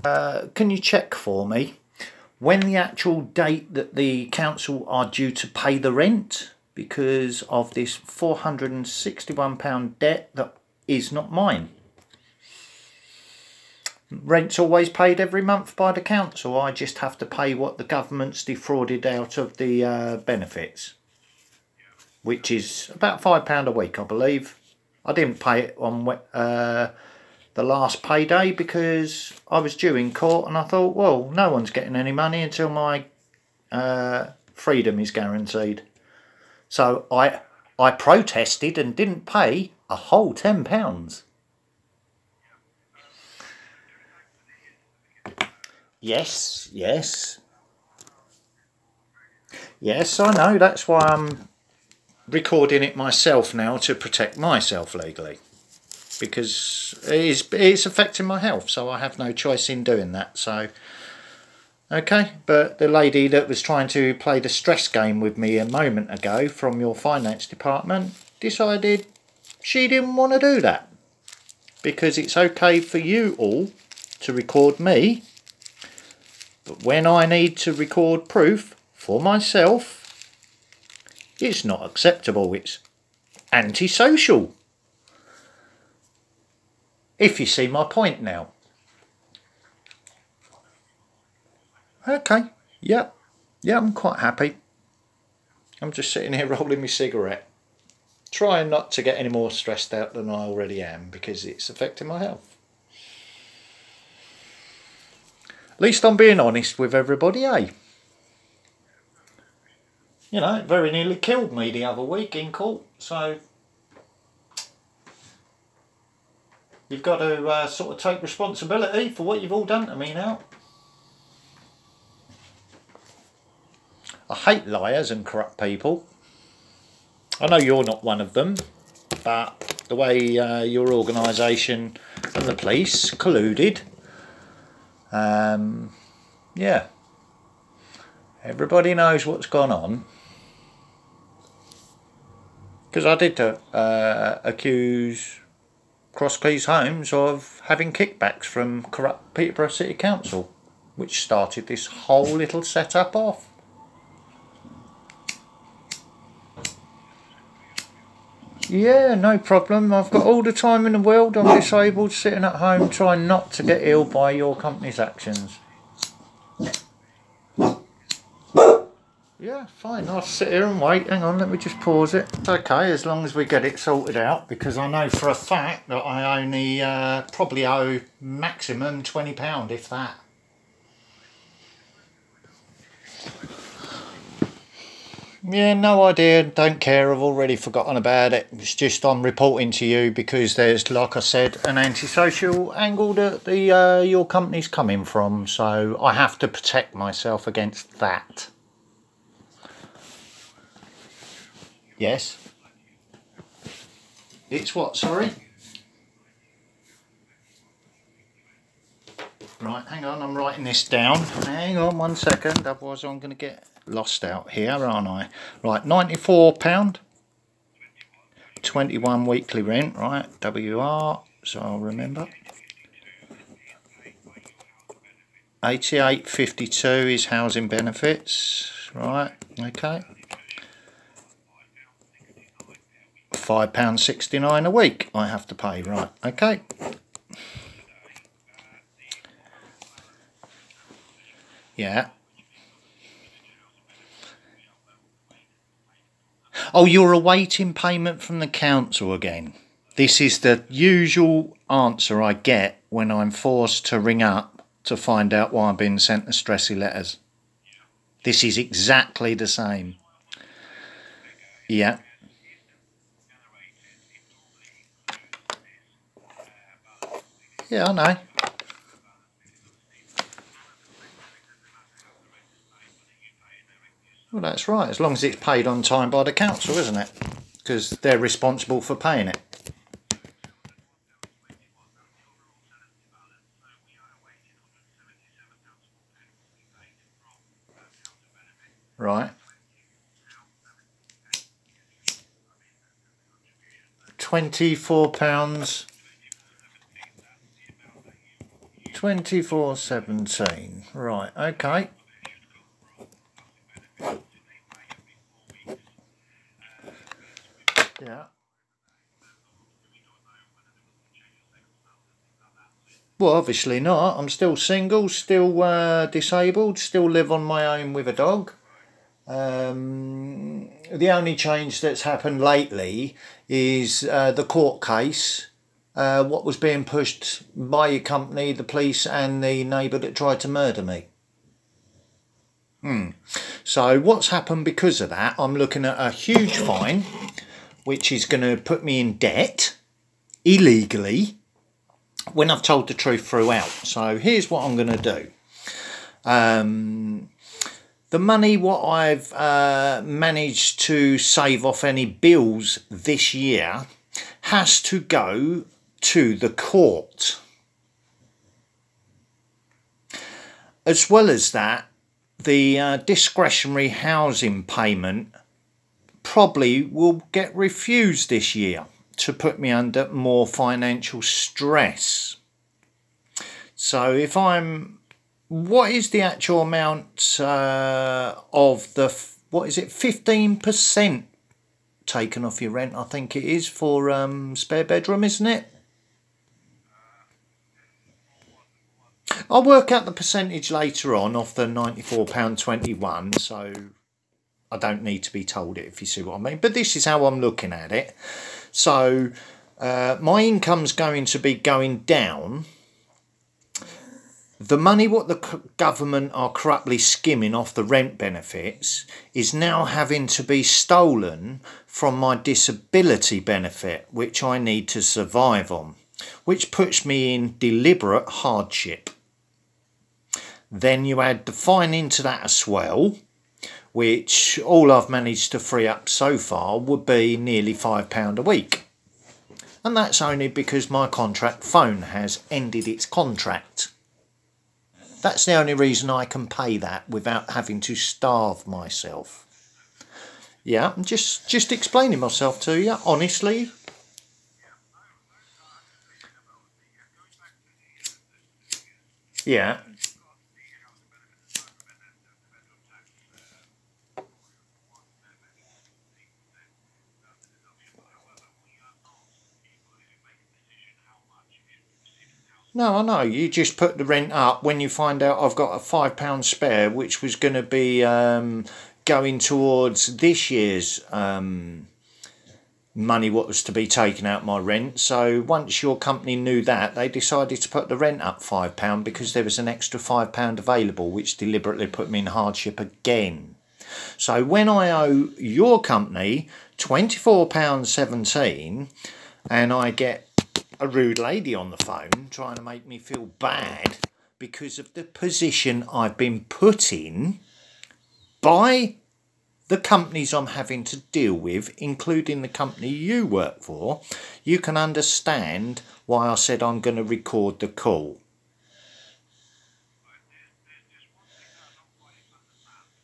Can you check for me when the actual date that the council are due to pay the rent, because of this £461 debt that is not mine? Rent's always paid every month by the council. I just have to pay what the government's defrauded out of the benefits, which is about £5 a week, I believe. I didn't pay it on the last payday because I was due in court, and I thought, well, no one's getting any money until my freedom is guaranteed. So I protested and didn't pay a whole £10. Yes, yes. Yes, I know. That's why I'm recording it myself now, to protect myself legally. Because it's affecting my health, so I have no choice in doing that. So, okay. But the lady that was trying to play the stress game with me a moment ago from your finance department decided she didn't want to do that. Because it's okay for you all to record me, but when I need to record proof for myself, it's not acceptable. It's antisocial. If you see my point now. Okay, yeah, I'm quite happy. I'm just sitting here rolling my cigarette, trying not to get any more stressed out than I already am, because it's affecting my health. At least I'm being honest with everybody, eh? You know, it very nearly killed me the other week in court, so you've got to sort of take responsibility for what you've all done to me now. I hate liars and corrupt people. I know you're not one of them, but the way your organisation and the police colluded, yeah, everybody knows what's gone on. Because I did accuse Crosskeys Homes of having kickbacks from corrupt Peterborough City Council, which started this whole little setup off. Yeah, no problem. I've got all the time in the world. I'm disabled, sitting at home trying not to get ill by your company's actions. Yeah, fine. I'll sit here and wait. Hang on, let me just pause it. It's okay, as long as we get it sorted out, because I know for a fact that I only probably owe maximum £20, if that. Yeah, no idea, don't care, I've already forgotten about it. It's just I'm reporting to you because there's, like I said, an antisocial angle that your company's coming from, so I have to protect myself against that. Yes? It's what, sorry? Right, hang on, I'm writing this down. Hang on 1 second, otherwise I'm going to get lost out here, aren't I? Right, £94. 21 weekly rent, right? WR, so I'll remember. 88.52 is housing benefits, right? Okay. £5.69 a week I have to pay, right? Okay. Yeah. Oh, you're awaiting payment from the council again. This is the usual answer I get when I'm forced to ring up to find out why I'm being sent the stressy letters. This is exactly the same. Yeah. Yeah, I know. Well, that's right, as long as it's paid on time by the council, isn't it? Because they're responsible for paying it. Right. £24. 2417. Right, okay. Yeah. Well, obviously not. I'm still single, still disabled, still live on my own with a dog. The only change that's happened lately is the court case. What was being pushed by your company, the police and the neighbour that tried to murder me. So what's happened because of that, I'm looking at a huge fine, which is going to put me in debt illegally when I've told the truth throughout. So here's what I'm going to do. The money what I've managed to save off any bills this year has to go to the court. As well as that, the discretionary housing payment probably will get refused this year to put me under more financial stress. So if I'm... What is the actual amount of the... What is it? 15% taken off your rent, I think it is, for spare bedroom, isn't it? I'll work out the percentage later on off the £94.21, so I don't need to be told it, if you see what I mean. But this is how I'm looking at it. So my income's going to be going down. The money what the government are corruptly skimming off the rent benefits is now having to be stolen from my disability benefit, which I need to survive on, which puts me in deliberate hardship. Then you add the fine into that as well, which all I've managed to free up so far would be nearly £5 a week. And that's only because my contract phone has ended its contract. That's the only reason I can pay that without having to starve myself. Yeah, I'm just explaining myself to you, honestly. Yeah. No, I know. You just put the rent up when you find out I've got a £5 spare, which was going to be going towards this year's money what was to be taken out my rent. So once your company knew that, they decided to put the rent up £5 because there was an extra £5 available, which deliberately put me in hardship again. So when I owe your company £24.17 and I get a rude lady on the phone trying to make me feel bad because of the position I've been put in by the companies I'm having to deal with, including the company you work for, you can understand why I said I'm going to record the call.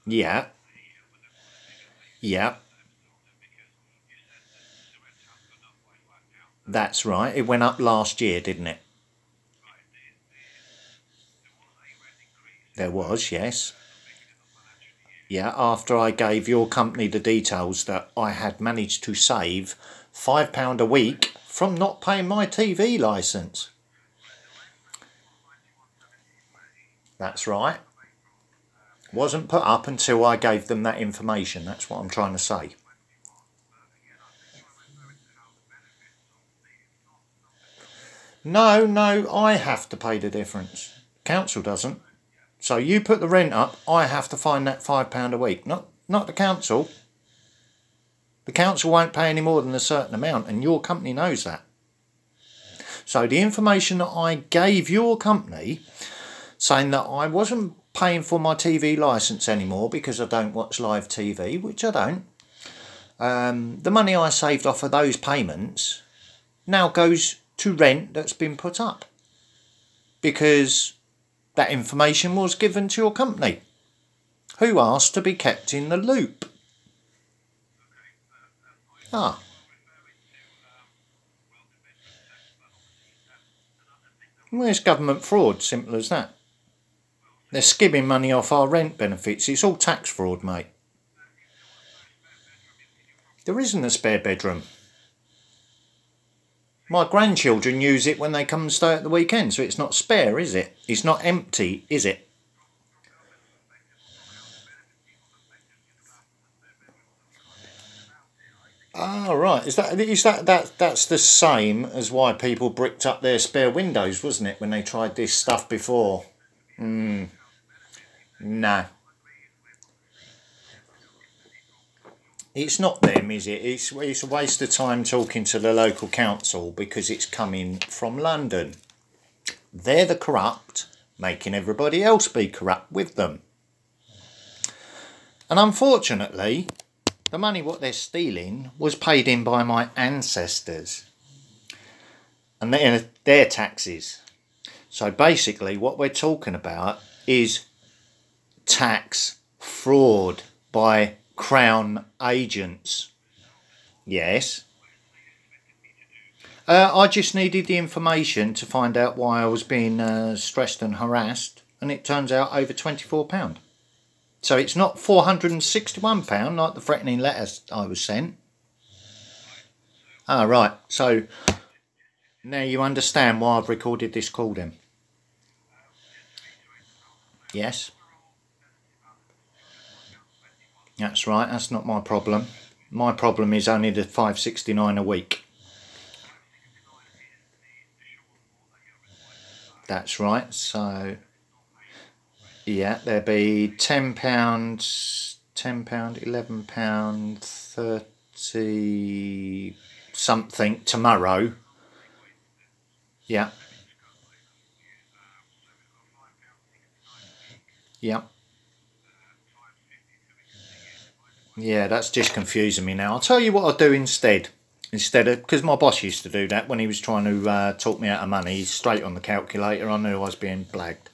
Yeah. Yeah. That's right. It went up last year, didn't it? There was, yes. Yeah, after I gave your company the details that I had managed to save £5 a week from not paying my TV licence. That's right. Wasn't put up until I gave them that information. That's what I'm trying to say. No, I have to pay the difference. Council doesn't. So you put the rent up, I have to find that £5 a week. Not the council. The council won't pay any more than a certain amount, and your company knows that. So the information that I gave your company, saying that I wasn't paying for my TV licence anymore because I don't watch live TV, which I don't. The money I saved off of those payments now goes to rent that's been put up because that information was given to your company, who asked to be kept in the loop. Well, it's government fraud, simple as that. They're skimming money off our rent benefits. It's all tax fraud, mate. There isn't a spare bedroom. My grandchildren use it when they come and stay at the weekend, so it's not spare, is it? It's not empty, is it? Ah, right. That's the same as why people bricked up their spare windows, wasn't it, when they tried this stuff before? No. It's not them, is it? It's a waste of time talking to the local council because it's coming from London. They're the corrupt, making everybody else be corrupt with them. And unfortunately, the money what they're stealing was paid in by my ancestors and their taxes. So basically what we're talking about is tax fraud by Crown agents. Yes. I just needed the information to find out why I was being stressed and harassed, and it turns out over £24. So it's not £461 like the threatening letters I was sent. Ah, right. So now you understand why I've recorded this call then. Yes. That's right. That's not my problem. My problem is only the £5.69 a week. That's right. So yeah, there'd be £10, £11, 30 something tomorrow. Yeah. Yeah. Yeah, that's just confusing me now. I'll tell you what I'll do instead. Instead of, because my boss used to do that when he was trying to talk me out of money, straight on the calculator. I knew I was being blagged.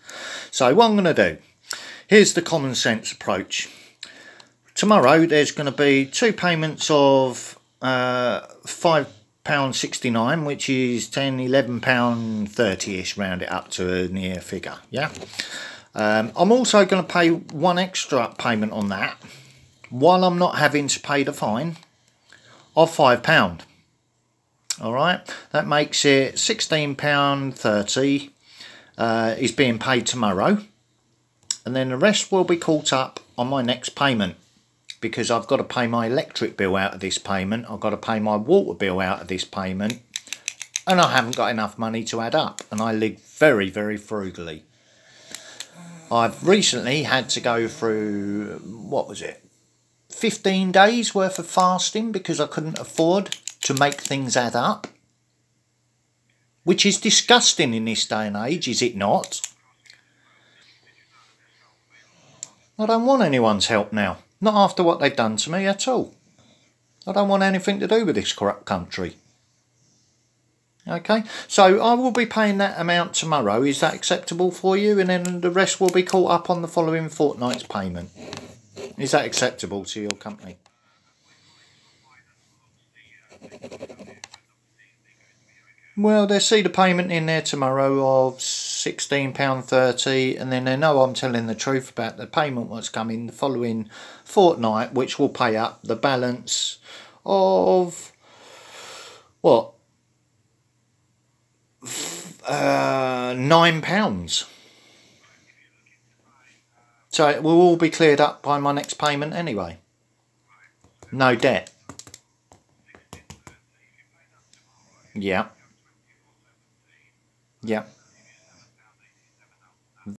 So what I'm going to do, here's the common sense approach. Tomorrow there's going to be 2 payments of £5.69, which is £11.30ish, round it up to a near figure. Yeah. I'm also going to pay one extra payment on that, while I'm not having to pay the fine of £5. Alright, that makes it £16.30 is being paid tomorrow, and then the rest will be caught up on my next payment, because I've got to pay my electric bill out of this payment, I've got to pay my water bill out of this payment, and I haven't got enough money to add up, and I live very, very frugally. I've recently had to go through, what was it, 15 days worth of fasting because I couldn't afford to make things add up, which is disgusting in this day and age, is it not? I don't want anyone's help now, not after what they've done to me at all. I don't want anything to do with this corrupt country. Okay, so I will be paying that amount tomorrow. Is that acceptable for you? And then the rest will be caught up on the following fortnight's payment. Is that acceptable to your company? Well, they'll see the payment in there tomorrow of £16.30, and then they know I'm telling the truth about the payment what's coming the following fortnight, which will pay up the balance of, what, £9. So it will all be cleared up by my next payment anyway. No debt. Yeah. Yeah.